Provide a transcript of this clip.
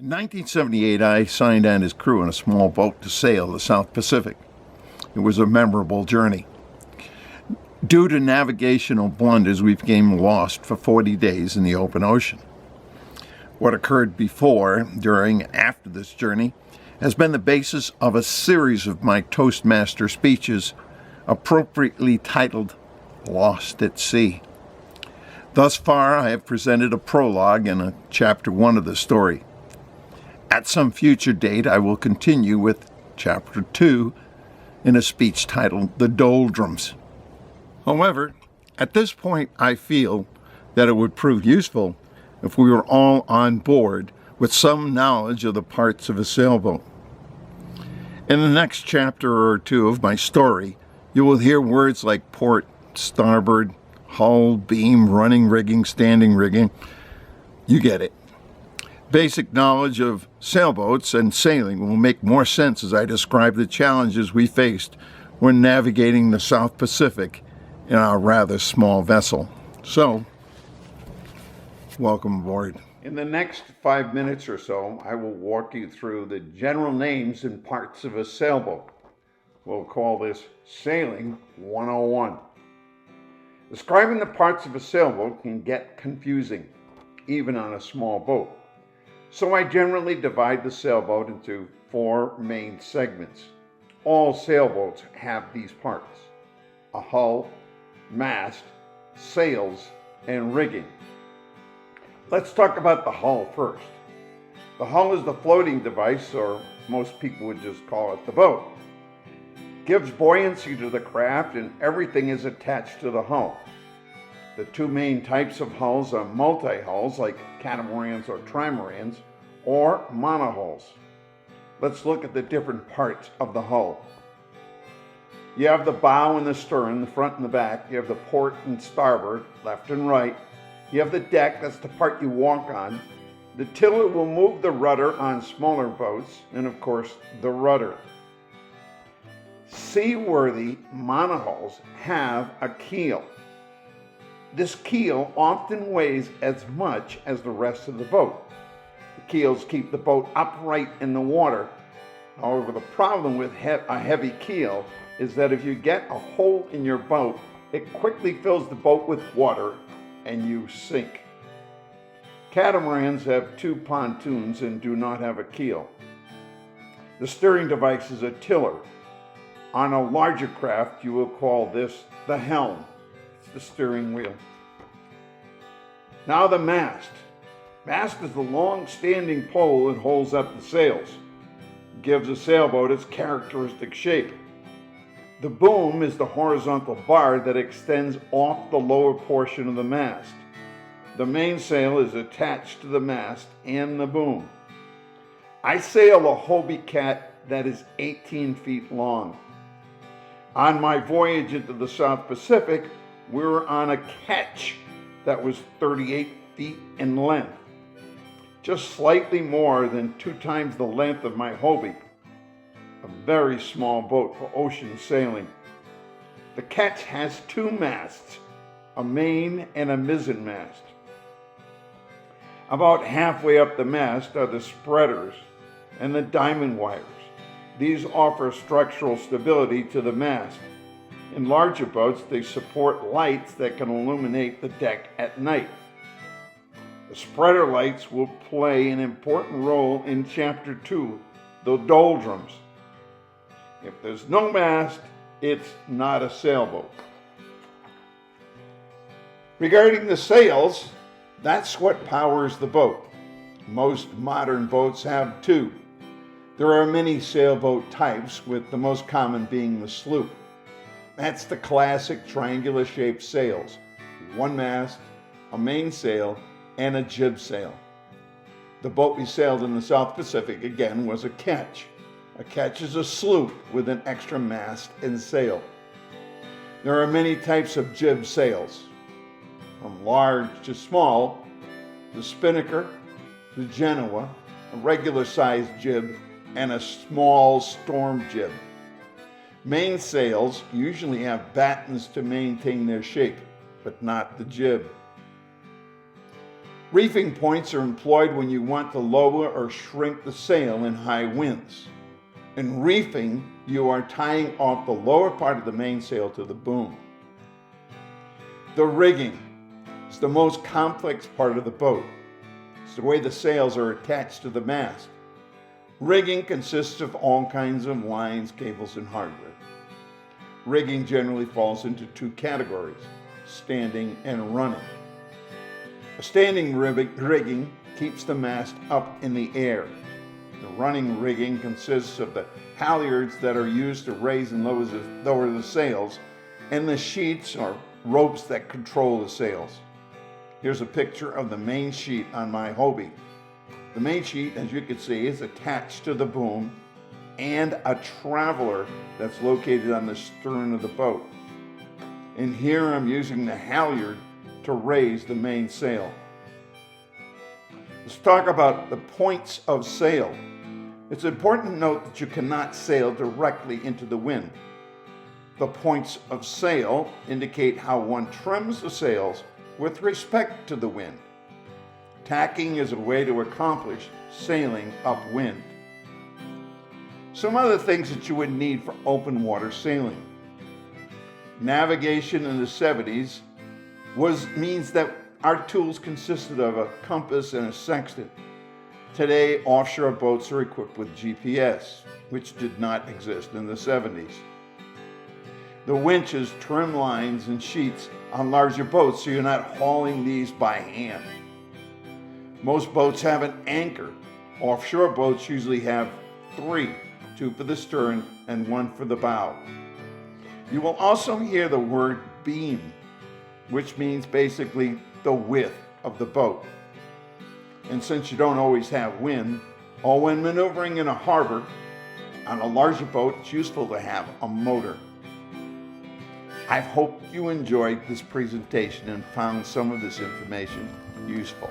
In 1978, I signed on as crew on a small boat to sail the South Pacific. It was a memorable journey. Due to navigational blunders, we became lost for 40 days in the open ocean. What occurred before, during, and after this journey has been the basis of a series of my Toastmaster speeches, appropriately titled Lost at Sea. Thus far, I have presented a prologue and a chapter 1 of the story. At some future date, I will continue with chapter 2 in a speech titled The Doldrums. However, at this point, I feel that it would prove useful if we were all on board with some knowledge of the parts of a sailboat. In the next chapter or two of my story, you will hear words like port, starboard, hull, beam, running rigging, standing rigging. You get it. Basic knowledge of sailboats and sailing will make more sense as I describe the challenges we faced when navigating the South Pacific in our rather small vessel. So, welcome aboard. In the next 5 minutes or so, I will walk you through the general names and parts of a sailboat. We'll call this Sailing 101. Describing the parts of a sailboat can get confusing, even on a small boat. So I generally divide the sailboat into 4 main segments. All sailboats have these parts: a hull, mast, sails, and rigging. Let's talk about the hull first. The hull is the floating device, or most people would just call it the boat. It gives buoyancy to the craft, and everything is attached to the hull. The 2 main types of hulls are multi-hulls, like catamarans or trimarans, or monohulls. Let's look at the different parts of the hull. You have the bow and the stern, the front and the back. You have the port and starboard, left and right. You have the deck, that's the part you walk on. The tiller will move the rudder on smaller boats, and of course, the rudder. Seaworthy monohulls have a keel. This keel often weighs as much as the rest of the boat. The keels keep the boat upright in the water. However, the problem with a heavy keel is that if you get a hole in your boat, it quickly fills the boat with water and you sink. Catamarans have 2 pontoons and do not have a keel. The steering device is a tiller. On a larger craft, you will call this the helm. It's the steering wheel. Now the mast. Mast is the long-standing pole that holds up the sails. It gives a sailboat its characteristic shape. The boom is the horizontal bar that extends off the lower portion of the mast. The mainsail is attached to the mast and the boom. I sail a Hobie Cat that is 18 feet long. On my voyage into the South Pacific, we were on a ketch that was 38 feet in length, just slightly more than 2 times the length of my Hobie. A very small boat for ocean sailing. The ketch has 2 masts, a main and a mizzen mast. About halfway up the mast are the spreaders and the diamond wires. These offer structural stability to the mast. In larger boats, they support lights that can illuminate the deck at night. The spreader lights will play an important role in Chapter 2, the doldrums. If there's no mast, it's not a sailboat. Regarding the sails, that's what powers the boat. Most modern boats have 2. There are many sailboat types, with the most common being the sloop. That's the classic triangular-shaped sails: 1 mast, a mainsail, and a jib sail. The boat we sailed in the South Pacific, again, was a ketch. A ketch is a sloop with an extra mast and sail. There are many types of jib sails, from large to small: the spinnaker, the Genoa, a regular-sized jib, and a small storm jib. Mainsails usually have battens to maintain their shape, but not the jib. Reefing points are employed when you want to lower or shrink the sail in high winds. In reefing, you are tying off the lower part of the mainsail to the boom. The rigging is the most complex part of the boat. It's the way the sails are attached to the mast. Rigging consists of all kinds of lines, cables, and hardware. Rigging generally falls into two categories, standing and running. A standing rigging keeps the mast up in the air. The running rigging consists of the halyards that are used to raise and lower the sails, and the sheets or ropes that control the sails. Here's a picture of the main sheet on my Hobie. The main sheet, as you can see, is attached to the boom and a traveler that's located on the stern of the boat. And here I'm using the halyard to raise the main sail. Let's talk about the points of sail. It's important to note that you cannot sail directly into the wind. The points of sail indicate how one trims the sails with respect to the wind. Tacking is a way to accomplish sailing upwind. Some other things that you would need for open water sailing. Navigation in the 70s means that our tools consisted of a compass and a sextant. Today, offshore boats are equipped with GPS, which did not exist in the 70s. The winches trim lines and sheets on larger boats so you're not hauling these by hand. Most boats have an anchor. Offshore boats usually have 3, 2 for the stern and 1 for the bow. You will also hear the word beam, which means basically the width of the boat. And since you don't always have wind, or when maneuvering in a harbor, on a larger boat, it's useful to have a motor. I hope you enjoyed this presentation and found some of this information useful.